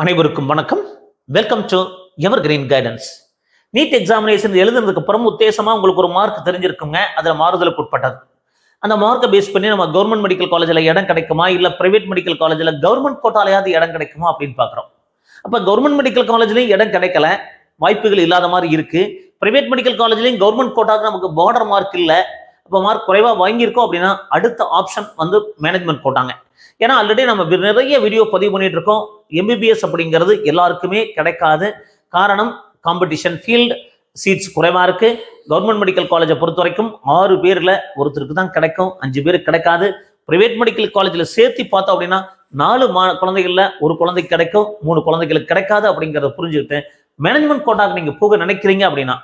அனைவருக்கும் வணக்கம். Welcome to evergreen guidance. NEET examination எழுதுனதுக்கு அப்புறம் உத்தேசமா உங்களுக்கு ஒரு மார்க் தெரிஞ்சிருக்குங்க. அதுல மாறுதலுக்கு உட்பட்டது. அந்த மார்க்கை பேஸ் பண்ணி நம்ம கவர்மெண்ட் மெடிக்கல் காலேஜ்ல இடம் கிடைக்குமா, இல்ல பிரைவேட் மெடிக்கல் காலேஜ்ல கவர்மெண்ட் கோட்டாலையாவது இடம் கிடைக்குமா அப்படின்னு பாக்குறோம். அப்ப கவர்மெண்ட் மெடிக்கல் காலேஜ்லயும் இடம் கிடைக்கல, வாய்ப்புகள் இல்லாத மாதிரி இருக்கு. பிரைவேட் மெடிக்கல் காலேஜ்லயும் கவர்மெண்ட் கோட்டாக்கு நமக்கு பார்டர் மார்க் இல்ல, அப்ப மார்க் குறைவா வாங்கியிருக்கோம் அப்படின்னா அடுத்த ஆப்ஷன் மேனேஜ்மெண்ட் கோட்டாங்க. ஏன்னா ஆல்ரெடி நம்ம நிறைய வீடியோ பதிவு பண்ணிட்டு இருக்கோம். எம்பிபிஎஸ் அப்படிங்கிறது எல்லாருக்குமே கிடைக்காது. காரணம் காம்படிஷன், ஃபீல்டு சீட்ஸ் குறைவா இருக்கு. கவர்மெண்ட் மெடிக்கல் காலேஜை பொறுத்த வரைக்கும் 6 பேர்ல ஒருத்தருக்கு தான் கிடைக்கும், 5 பேருக்கு கிடைக்காது. பிரைவேட் மெடிக்கல் காலேஜ்ல சேர்த்து பார்த்தோம் அப்படின்னா 4 குழந்தைகள்ல ஒரு குழந்தைக்கு கிடைக்கும், 3 குழந்தைகளுக்கு கிடைக்காது. அப்படிங்கிறத புரிஞ்சுக்கிட்டு மேனேஜ்மெண்ட் கோட்டாக்கு நீங்க போக நினைக்கிறீங்க அப்படின்னா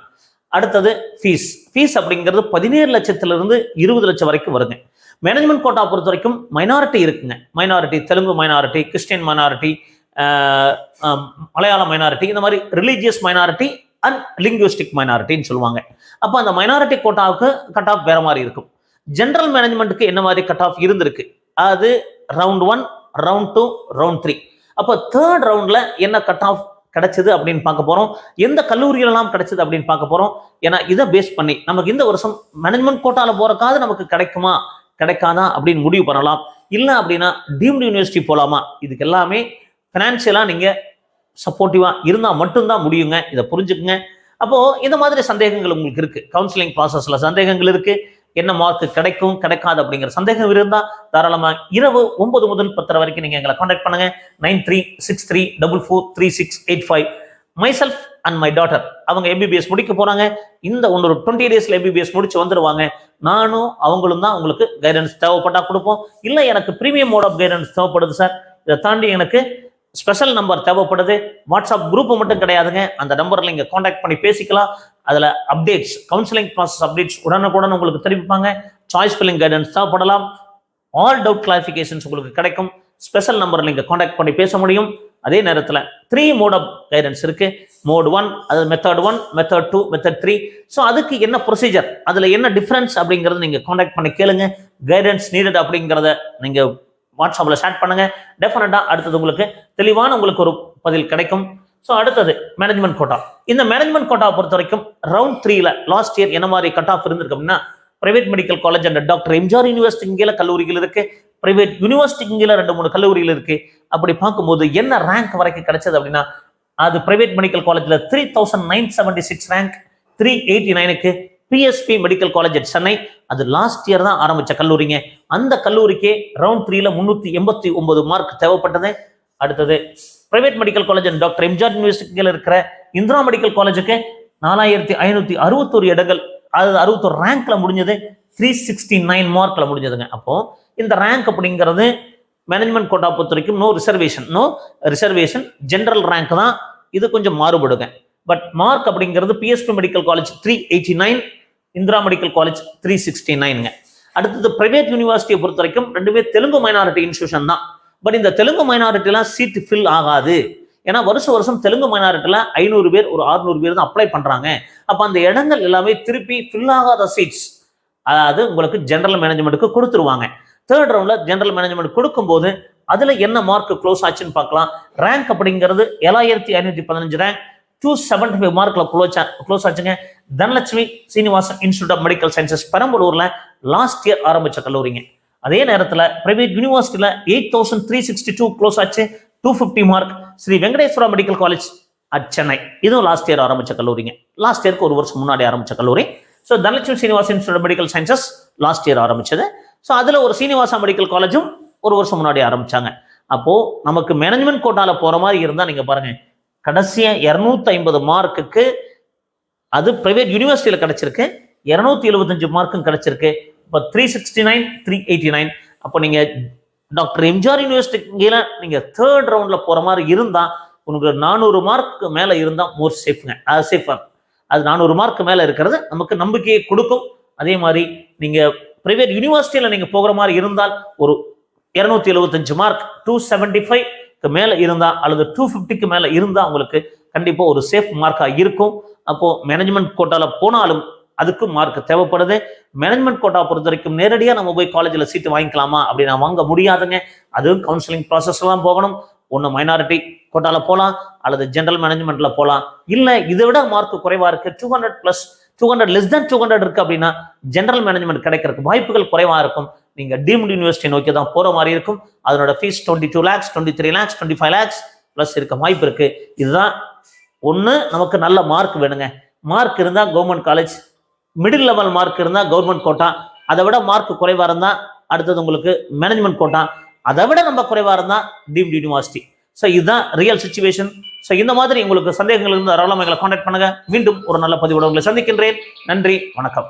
அடுத்தது ஃபீஸ் அப்படிங்கிறது 17 லட்சத்திலிருந்து 20 லட்சம் வரைக்கும் வருங்க. மேனேஜ்மெண்ட் கோட்டா பொறுத்த வரைக்கும் மைனாரிட்டி இருக்குங்க. Minority, Telugu minority, Christian minority, மலையாள மைனாரிட்டி, இந்த மாதிரி ரிலீஜியஸ் மைனாரிட்டி அண்ட் லிங்குவிஸ்டிக் மைனாரிட்டின்னு சொல்லுவாங்க. அப்போ அந்த மைனாரிட்டி கோட்டாவுக்கு கட் ஆஃப் வேற மாதிரி இருக்கும். ஜென்ரல் மேனேஜ்மெண்ட்டுக்கு என்ன மாதிரி கட் ஆஃப் இருந்திருக்கு, அது ரவுண்ட் 1, ரவுண்ட் 2, ரவுண்ட் 3. அப்போ தேர்ட் ரவுண்ட்ல என்ன கட் ஆஃப் கிடைச்சது அப்படின்னு பார்க்க போறோம். எந்த கல்லூரிகளெல்லாம் கிடைச்சது அப்படின்னு பார்க்க போறோம். ஏன்னா இதை பேஸ் பண்ணி நமக்கு இந்த வருஷம் மேனேஜ்மெண்ட் கோட்டால போறக்காவது நமக்கு கிடைக்குமா கிடைக்காதா அப்படின்னு முடிவு பண்ணலாம். இல்லை அப்படின்னா டீம்டு யூனிவர்சிட்டி போலாமா, இதுக்கு எல்லாமே பினான்சியலா நீங்க சப்போர்ட்டிவா இருந்தா மட்டும்தான் முடியுங்க. இதை புரிஞ்சுக்குங்க. அப்போ இந்த மாதிரி சந்தேகங்கள் உங்களுக்கு இருக்கு, கவுன்சிலிங் ப்ராசஸ்ல சந்தேகங்கள் இருக்கு, என்ன மார்க் கிடைக்கும் கிடைக்காது அப்படிங்கிற சந்தேகம் இருந்தா தாராளமா இரவு 9 முதல் 10 வரைக்கும் நீங்க எங்களை கான்டாக்ட் பண்ணுங்க. 9363443685. மைசெல்ஃப் அண்ட் மை டாட்டர் அவங்க எம்பிபிஎஸ் முடிக்க போறாங்க. இந்த ஒரு 20 டேஸ்ல எம்பிபிஎஸ் முடிச்சு வந்துருவாங்க. நானும் அவங்களும் தான் உங்களுக்கு கைடன்ஸ் தேவைப்பட்டா கொடுப்போம். இல்லை எனக்கு பிரீமியம் மோட் ஆஃப் கைடன்ஸ் தேவைப்படுது சார், இதை தாண்டி எனக்கு ஸ்பெஷல் நம்பர் தேவைப்படுது, வாட்ஸ்அப் குரூப் மட்டும் கிடையாதுங்க, அந்த நம்பர்ல நீங்க கான்டாக்ட் பண்ணி பேசிக்கலாம். அதுல அப்டேட்ஸ், கவுன்சிலிங் ப்ராசஸ் அப்டேட்ஸ் உடனுக்குடன் உங்களுக்கு தெரிவிப்பாங்க. சாய்ஸ் ஃபில்லிங் கைடன்ஸ் தேவைப்படலாம். ஆல் டவுட் கிளாரிஃபிகேஷன்ஸ் உங்களுக்கு கிடைக்கும். ஸ்பெஷல் நம்பர் நீங்க கான்டாக்ட் பண்ணி பேச முடியும். அதே நேரத்தில் 3 மோட் ஆஃப் கைடன்ஸ் இருக்கு. மோட் 1, அது மெத்தட் 1, மெத்தட் 2, மெத்தட் 3. ஸோ அதுக்கு என்ன ப்ரொசீஜர், அதுல என்ன டிஃபரன்ஸ் அப்படிங்கறத நீங்க கான்டாக்ட் பண்ணி கேளுங்க. கைடன்ஸ் நீடட் அப்படிங்கிறத நீங்க வாட்ஸ்அப்ல ஷேர் பண்ணுங்க. டெஃபினட்டா அடுத்தது உங்களுக்கு தெளிவான உங்களுக்கு ஒரு பதில் கிடைக்கும். ஸோ அடுத்தது மேனேஜ்மெண்ட் கோட்டா. இந்த மேனேஜ்மெண்ட் கோட்டா பொறுத்த வரைக்கும் ரவுண்ட் 3ல லாஸ்ட் இயர் என்ன மாதிரி கட் ஆஃப் இருந்திருக்கு அப்படின்னா, private medical college and doctor MGR university கீழே கல்லூரிகள் இருக்கு, பிரைவேட் யூனிவர்சிட்டி கீழே 2-3 கல்லூரிகள் இருக்கு. அப்படி பார்க்கும்போது என்ன ரேங்க் வரைக்கும் கிடைச்சது அப்படின்னா, அது பிரைவேட் மெடிக்கல் காலேஜ்ல 3976 ரேங்க், 389க்கு PSP medical college at Chennai, அது லாஸ்ட் இயர் தான் ஆரம்பிச்ச கல்லூரிங்க. அந்த கல்லூரிக்கே ரவுண்ட் 3ல 389 மார்க் தேவைப்பட்டது. அடுத்தது private medical college and doctor MGR யூனிவர்சிட்டியில் இருக்கிற இந்திரா மெடிக்கல் காலேஜுக்கு 4561 இடங்கள், அது 61 ரேங்க்ல முடிஞ்சது, 369 மார்க்ல முடிஞ்சதுங்க. அப்போ இந்த ரேங்க் அப்படிங்கிறது மேனேஜ்மெண்ட் கோட்டா பொறுத்த வரைக்கும் நோ ரிசர்வேஷன், ஜெனரல் ரேங்க் தான். இது கொஞ்சம் மாறுபடுங்க. பட் மார்க் அப்படிங்கிறது PSP medical college 389, Indira medical college 369ங்க. அடுத்தது பிரைவேட் யூனிவர்சிட்டியை பொறுத்த வரைக்கும் 2 தெலுங்கு மைனாரிட்டி இன்ஸ்டியூஷன் தான். பட் இந்த தெலுங்கு மைனாரிட்டிலாம் சீட் ஃபில் ஆகாது. ஏன்னா வருஷம் தெலுங்கு மைனாரிட்டில 500 பேர், ஒரு 600 பேர் தான் அப்ளை பண்றாங்க. அப்ப அந்த இடங்கள் எல்லாமே திருப்பி ஃபில் ஆகாத சீட்ஸ், அதாவது உங்களுக்கு ஜெனரல் மேனேஜ்மெண்ட்டுக்கு கொடுத்துருவாங்க. தேர்ட் ரவுண்ட்ல ஜெனரல் மேனேஜ்மெண்ட் கொடுக்கும்போது அதுல என்ன மார்க் க்ளோஸ் ஆச்சுன்னு பார்க்கலாம். ரேங்க் அப்படிங்கிறது 7515 ரேங்க், 275 மார்க்ல க்ளோஸ் ஆச்சுங்க. Dhanalakshmi Srinivasan institute of medical sciences பெரம்பலூர்ல லாஸ்ட் இயர் ஆரம்பிச்ச கல்லூரிங்க. அதே நேரத்தில் பிரைவேட் யூனிவர்சிட்டியில 8362 க்ளோஸ் ஆச்சு, 250 mark. Sri Venkateswara medical college at Chennai, இதுவும் லாஸ்ட் இயர் ஆரம்பிச்ச கல்லூரிங்க. லாஸ்ட் இயருக்கு 1 வருஷம் முன்னாடி ஆரம்பிச்ச கல்லூரி. So Dhanalakshmi Srinivasan institute of medical sciences last year ஆரம்பிச்சது. ஸோ அதுல ஒரு சீனிவாசா மெடிக்கல் காலேஜும் 1 வருஷம் முன்னாடி ஆரம்பிச்சாங்க. அப்போ நமக்கு மேனேஜ்மெண்ட் கோட்டால போற மாதிரி இருந்தா நீங்க பாருங்க, கடைசியா 250 மார்க்குக்கு அது பிரைவேட் யூனிவர்சிட்டியில கிடைச்சிருக்கு, 275 மார்க்கும் கிடைச்சிருக்கு. இப்போ 369, 389. அப்போ நீங்க டாக்டர் எம்ஜிஆர் யூனிவர்சிட்டி கீழே நீங்க தேர்ட் ரவுண்ட்ல போற மாதிரி இருந்தா உங்களுக்கு 400 மார்க் மேல இருந்தா மோர் சேஃப்ங்க. அது சேஃபர். அது 400 மார்க் மேல இருக்கிறது நமக்கு நம்பிக்கையை கொடுக்கும். அதே மாதிரி நீங்க பிரைவேட் யூனிவர்சிட்டியில நீங்க போகிற மாதிரி இருந்தால் ஒரு 275 மார்க், 275க்கு மேல இருந்தா அல்லது 250க்கு மேல இருந்தா உங்களுக்கு கண்டிப்பா ஒரு சேஃப் மார்க்கா இருக்கும். அப்போ மேனேஜ்மெண்ட் கோட்டால போனாலும் அதுக்கு மார்க் தேவைப்படுது. மேனேஜ்மெண்ட் கோட்டா பொறுத்த வரைக்கும் நேரடியாக நம்ம போய் காலேஜில் சீட்டு வாங்கிக்கலாமா அப்படின்னா வாங்க முடியாதுங்க. அதுவும் கவுன்சிலிங் ப்ராசஸ் எல்லாம் போகணும். ஒன்று மைனாரிட்டி கோட்டால போகலாம் அல்லது ஜென்ரல் மேனேஜ்மெண்ட்ல போகலாம். இல்லை இதை விட மார்க் குறைவா இருக்கு, 200 லெஸ் தேன் 200 இருக்கு அப்படின்னா ஜென்ரல் மேனேஜ்மெண்ட் கிடைக்கிறதுக்கு வாய்ப்புகள் குறைவா இருக்கும். நீங்க டீம்டு யூனிவர்சிட்டி நோக்கி தான் போற மாதிரி இருக்கும். அதனோட fees 22 lakhs, 23 lakhs, 25 lakhs plus இருக்க வாய்ப்பு இருக்கு. இதுதான் ஒன்று, நமக்கு நல்ல மார்க் வேணுங்க. மார்க் இருந்தா government college, middle level mark இருந்தா கவர்மெண்ட் கோட்டா, அதை விட மார்க் குறைவா இருந்தா அடுத்தது உங்களுக்கு மேனேஜ்மெண்ட் கோட்டா, அதை விட நம்ம குறைவா இருந்தா டீம்டு யூனிவர்சிட்டி. ஸோ இதுதான் ரியல் சிச்சுவேஷன். ஸோ இந்த மாதிரி உங்களுக்கு சந்தேகங்கள் இருந்து தாராளமாக எங்களை கான்டாக்ட் பண்ணுங்க. மீண்டும் ஒரு நல்ல பதிவோட உங்களை சந்திக்கின்றேன். நன்றி, வணக்கம்.